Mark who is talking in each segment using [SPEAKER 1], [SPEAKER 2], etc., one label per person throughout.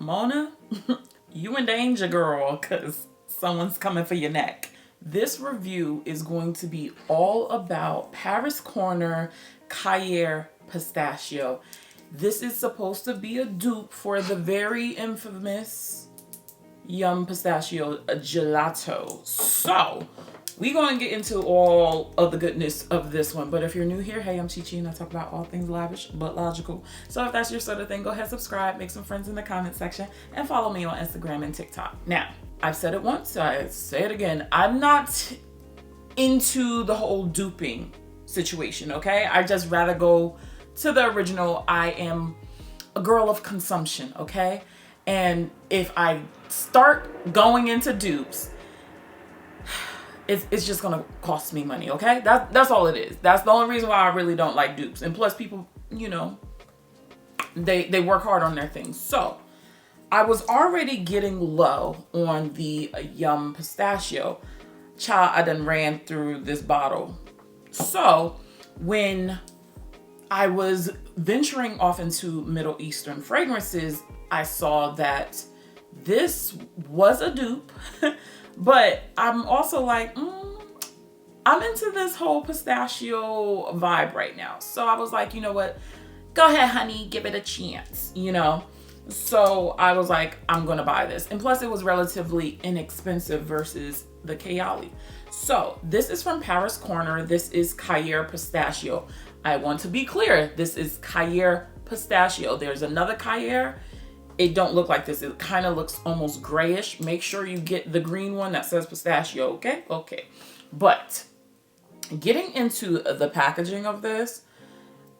[SPEAKER 1] Mona, you in danger, girl, because someone's coming for your neck. This review is going to be all about Paris Corner Khair Pistachio. This is supposed to be a dupe for the very infamous Pistachio Gelato. So, we're going to get into all of the goodness of this one. But if you're new here, hey, I'm Chi Chi and I talk about all things lavish but logical. So if that's your sort of thing, go ahead, subscribe, make some friends in the comment section, and follow me on Instagram and TikTok. Now, I've said it once, I say it again. I'm not into the whole duping situation, okay? I just rather go to the original. I am a girl of consumption, okay? And if I start going into dupes, it's just gonna cost me money, okay? That's all it is. That's the only reason why I really don't like dupes. And plus people, you know, they work hard on their things. So I was already getting low on the Pistachio. Child, I done ran through this bottle. So when I was venturing off into Middle Eastern fragrances, I saw that this was a dupe, but I'm also like, I'm into this whole pistachio vibe right now. So I was like, you know what? Go ahead, honey, give it a chance, you know? So I was like, I'm gonna buy this. And plus it was relatively inexpensive versus the Kayali. So this is from Paris Corner. This is Khair Pistachio. I want to be clear, this is Khair Pistachio. There's another Khair. It don't look like this. It kind of looks almost grayish. Make sure you get the green one that says pistachio, okay? Okay. But getting into the packaging of this,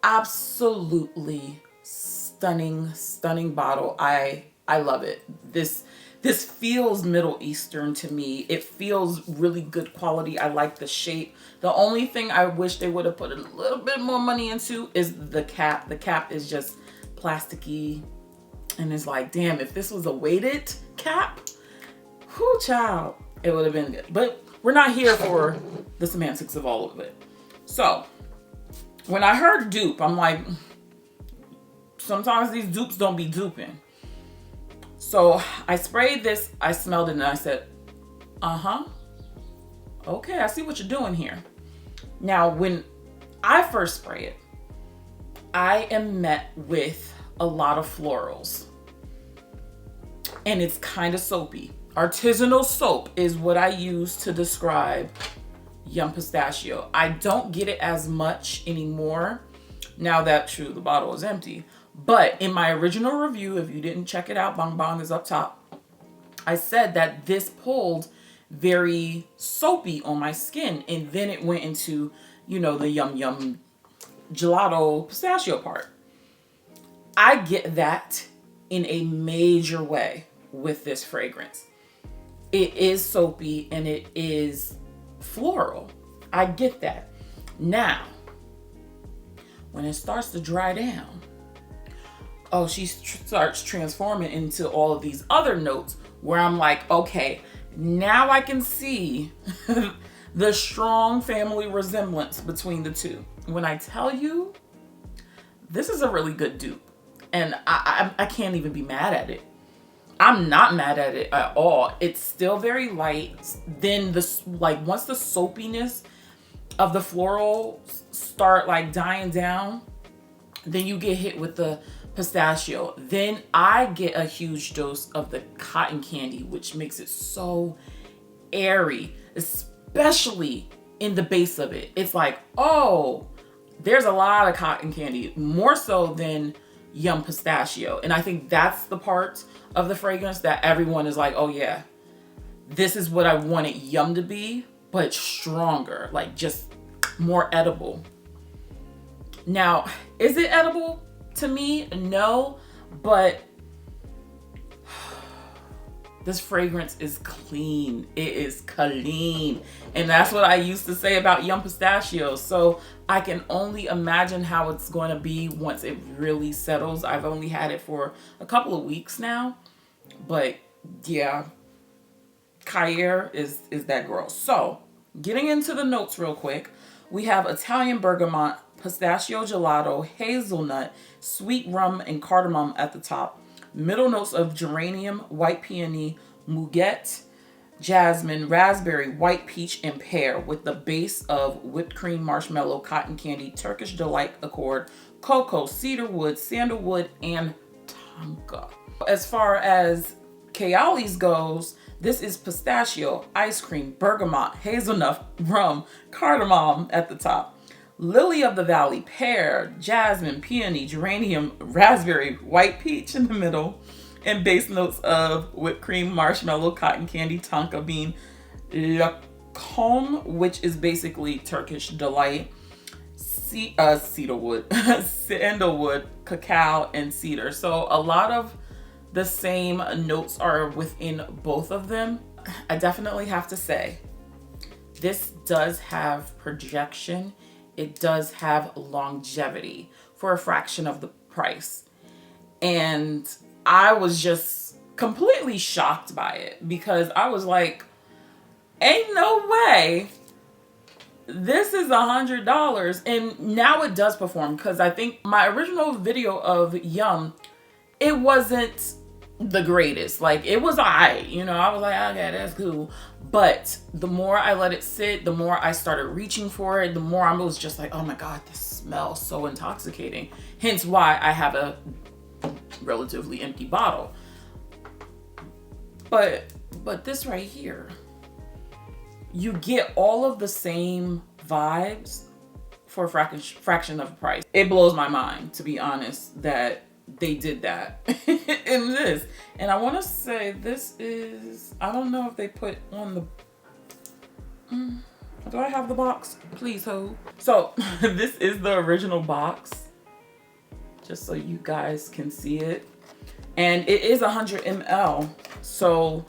[SPEAKER 1] absolutely stunning, stunning bottle. I love it. This feels Middle Eastern to me. It feels really good quality. I like the shape. The only thing I wish they would have put a little bit more money into is the cap. The cap is just plasticky. And it's like, damn, if this was a weighted cap, whoo, child, it would have been good. But we're not here for the semantics of all of it. So when I heard dupe, I'm like, sometimes these dupes don't be duping. So I sprayed this, I smelled it, and I said, okay, I see what you're doing here. Now, when I first spray it, I am met with a lot of florals. And it's kind of soapy. Artisanal soap is what I use to describe Pistachio. I don't get it as much anymore now that, true, the bottle is empty. But in my original review, if you didn't check it out, Bong Bong is up top, I said that this pulled very soapy on my skin. And then it went into, you know, the yum gelato pistachio part. I get that in a major way with this fragrance. It is soapy and it is floral. I get that. Now, when it starts to dry down, oh, she starts transforming into all of these other notes where I'm like, okay, now I can see the strong family resemblance between the two. When I tell you, this is a really good dupe. And I can't even be mad at it. I'm not mad at it at all. It's still very light. Then once the soapiness of the floral start like dying down, then you get hit with the pistachio. Then I get a huge dose of the cotton candy, which makes it so airy, especially in the base of it. It's like, oh, there's a lot of cotton candy, more so than Pistachio. And I think that's the part of the fragrance that everyone is like, oh yeah, this is what I wanted Yum to be, but stronger, like just more edible. Now, is it edible? To me, no, but this fragrance is clean. It is clean. And that's what I used to say about Pistachio. So I can only imagine how it's going to be once it really settles. I've only had it for a couple of weeks now. But yeah, Khair is that girl. So getting into the notes real quick, we have Italian bergamot, pistachio gelato, hazelnut, sweet rum, and cardamom at the top. Middle notes of geranium, white peony, muguet, jasmine, raspberry, white peach, and pear, with the base of whipped cream, marshmallow, cotton candy, Turkish delight accord, cocoa, cedarwood, sandalwood, and tonka. As far as Kayali's goes, this is pistachio, ice cream, bergamot, hazelnut, rum, cardamom at the top, lily of the valley, pear, jasmine, peony, geranium, raspberry, white peach in the middle, and base notes of whipped cream, marshmallow, cotton candy, tonka bean, lakom, which is basically Turkish delight, cedarwood, sandalwood, cacao, and cedar. So a lot of the same notes are within both of them. I definitely have to say, this does have projection. It does have longevity for a fraction of the price. And I was just completely shocked by it because I was like, ain't no way this is $100. And now it does perform, because I think my original video of Yum, it wasn't the greatest. Like, it was alright, you know, I was like, okay, that's cool. But the more I let it sit, the more I started reaching for it, the more I was just like, oh my God, this smells so intoxicating. Hence why I have a relatively empty bottle. But this right here, you get all of the same vibes for a fraction of the price. It blows my mind, to be honest, that they did that in this. And I want to say this is, I don't know if they put on the, do I have the box? Please hold. So this is the original box, just so you guys can see it. And it is 100 ml. So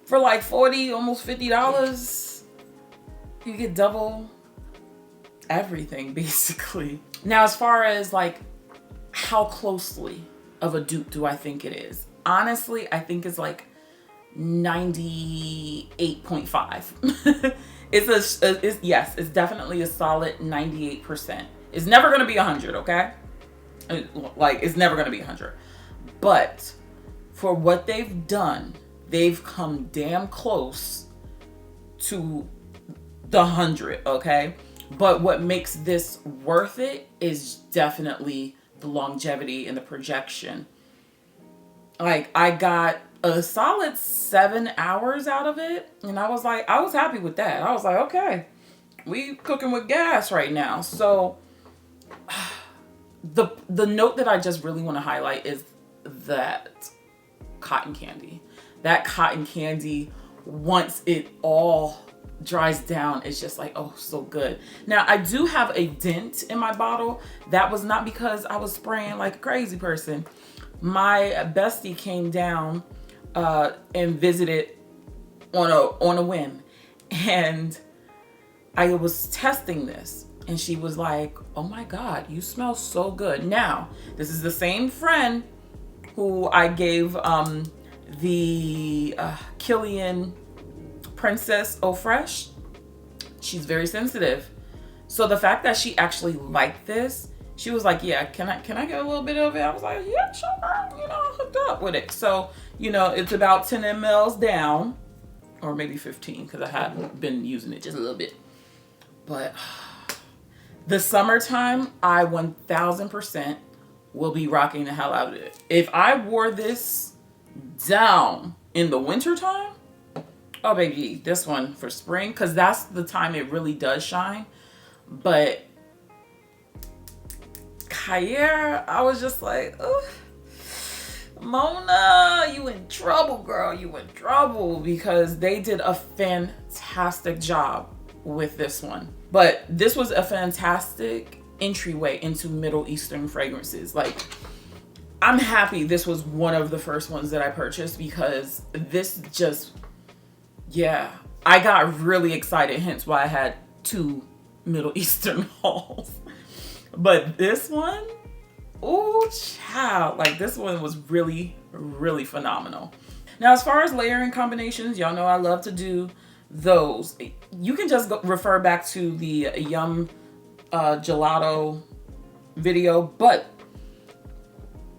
[SPEAKER 1] for like $40, almost $50, you get double everything basically. Now, as far as like how closely of a dupe do I think it is? Honestly, I think it's like 98.5. Yes, it's definitely a solid 98%. It's never gonna be 100, okay? Like, it's never gonna be 100. But for what they've done, they've come damn close to the 100, okay? But what makes this worth it is definitely the longevity and the projection. Like, I got a solid 7 hours out of it, and I was happy with that. I was like, okay, we cooking with gas right now. So the note that I just really want to highlight is that cotton candy. That cotton candy, once it all dries down, it's just like, oh, so good. Now, I do have a dent in my bottle. That was not because I was spraying like a crazy person. My bestie came down and visited on a whim, and I was testing this, and she was like, oh my God, you smell so good. Now, this is the same friend who I gave the KILIAN Princess Eau Fresh. She's very sensitive. So the fact that she actually liked this, she was like, yeah, can I get a little bit of it? I was like, yeah, sure, you know, I'm hooked up with it. So, you know, it's about 10 mLs down, or maybe 15, because I haven't been using it just a little bit. But the summertime, I 1000% will be rocking the hell out of it. If I wore this down in the wintertime, oh baby, this one for spring, because that's the time it really does shine. But Khair, I was just like, oh, Mona, you in trouble, girl. You in trouble, because they did a fantastic job with this one. But this was a fantastic entryway into Middle Eastern fragrances. Like, I'm happy this was one of the first ones that I purchased, because this just, yeah, I got really excited, hence why I had 2 Middle Eastern hauls. But this one, oh child, like this one was really, really phenomenal. Now, as far as layering combinations, y'all know I love to do those. You can just refer back to the Yum Gelato video, but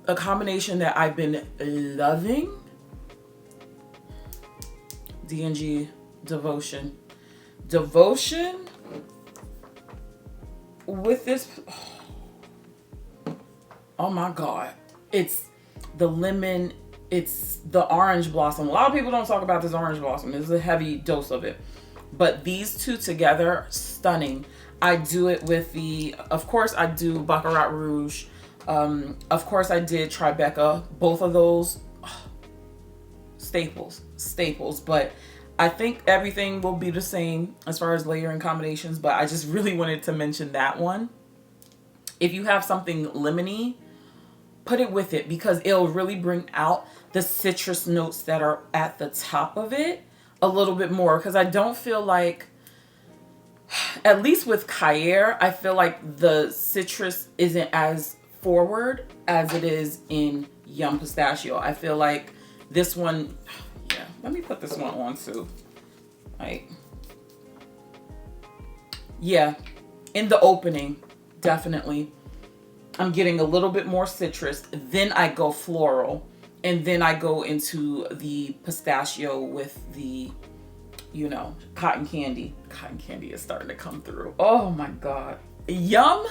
[SPEAKER 1] a combination that I've been loving. D&G Devotion. Devotion with this. Oh my God. It's the lemon. It's the orange blossom. A lot of people don't talk about this orange blossom. There's a heavy dose of it. But these two together, stunning. I do it with the, of course I do Baccarat Rouge. Of course I did Tribeca. Both of those, staples. But I think everything will be the same as far as layering combinations. But I just really wanted to mention that one. If you have something lemony, put it with it because it'll really bring out the citrus notes that are at the top of it a little bit more. Because I don't feel like, at least with Khair, I feel like the citrus isn't as forward as it is in Yum Pistachio. I feel like this one, yeah, let me put this one on too. Like, yeah, in the opening, definitely. I'm getting a little bit more citrus. Then I go floral. And then I go into the pistachio with the, you know, cotton candy. Cotton candy is starting to come through. Oh my God. Yum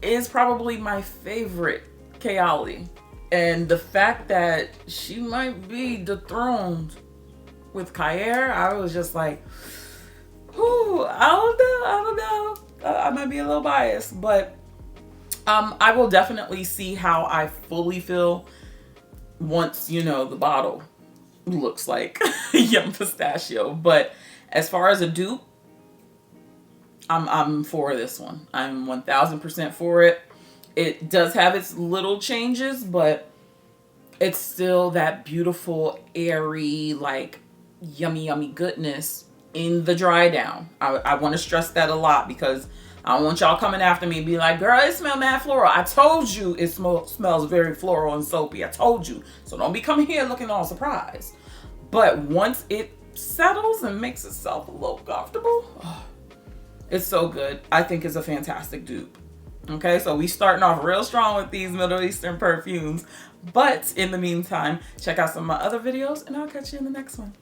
[SPEAKER 1] is probably my favorite Kayali. And the fact that she might be dethroned with Khair, I was just like, whew, I don't know. I might be a little biased, but I will definitely see how I fully feel once, you know, the bottle looks like Yum Pistachio. But as far as a dupe, I'm for this one. I'm 1000% for it. It does have its little changes, but it's still that beautiful, airy, like yummy goodness in the dry down. I want to stress that a lot because I don't want y'all coming after me and be like, girl, it smells mad floral. I told you it smells very floral and soapy. I told you. So don't be coming here looking all surprised. But once it settles and makes itself a little comfortable, oh, it's so good. I think it's a fantastic dupe. Okay, so we starting off real strong with these Middle Eastern perfumes. But in the meantime, check out some of my other videos and I'll catch you in the next one.